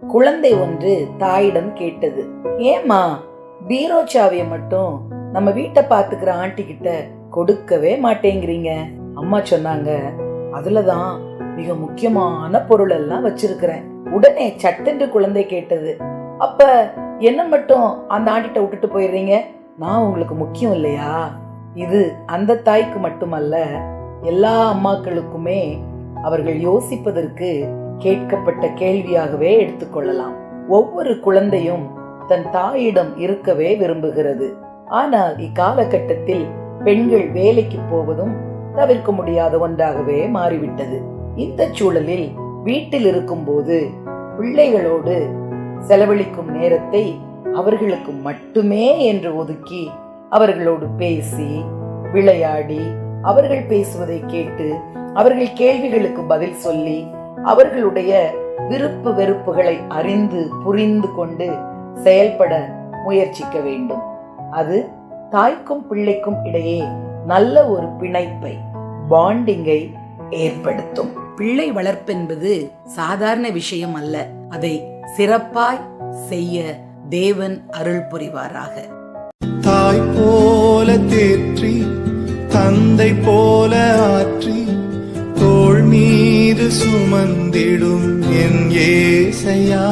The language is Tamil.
குழந்தை ஒன்று தாயிடம் கேட்டது, ஏமா பீரோ சாவிய மட்டும் நம்ம வீட்டை பாத்துக்கிற ஆண்டி கிட்ட கொடுக்கவே மாட்டேங்கிறீங்க? அம்மா சொன்னாங்க, அதுலதான் மிக முக்கியமான பொருள் எல்லாம் வச்சிருக்கிறேன். உடனே சட்டென்று குழந்தை கேட்டது, அப்ப என்ன மட்டும் அந்த ஆண்டிட்ட விட்டுட்டு போயிடுறீங்க? நான் உங்களுக்கு முக்கியம் இல்லையா? இது அந்த தாய்க்கு மட்டுமல்ல, எல்லா அம்மாக்களுக்குமே அவர்கள் யோசிப்பதற்கு கேட்கப்பட்ட கேள்வியாகவே எடுத்துக்கொள்ளலாம். ஒவ்வொரு குழந்தையும் தன் தாயிடம் இருக்கவே விரும்புகிறது. ஆனால் இக்காலகட்டத்தில் பெண்கள் வேலைக்கு போவதும் தவிர்க்க முடியாத ஒன்றாகவே மாறிவிட்டது. இந்த சூழலில் வீட்டில் இருக்கும் போது பிள்ளைகளோடு செலவழிக்கும் நேரத்தை அவர்களுக்கு மட்டுமே என்று ஒதுக்கி அவர்களோடு பேசி விளையாடி அவர்கள் பேசுவதை கேட்டு அவர்கள் கேள்விகளுக்கு பதில் சொல்லி அவர்களுடைய விருப்பு வெறுப்புகளை அறிந்து புரிந்து கொண்டு செயல்பட முயற்சிக்க வேண்டும். அது தாய்க்கும் பிள்ளைக்கும் இடையே நல்ல ஒரு பிணைப்பை, பாண்டிங்கை ஏற்படுத்தும். பிள்ளை வளர்ப்பென்பது சாதாரண விஷயம் அல்ல. அதை சிறப்பாய் செய்ய தேவன் அருள் புரிவாராக. தாய் போல தேற்றி தந்தை போல ஆற்றி தோள் மீது சுமந்திடும் என் ஏசையா.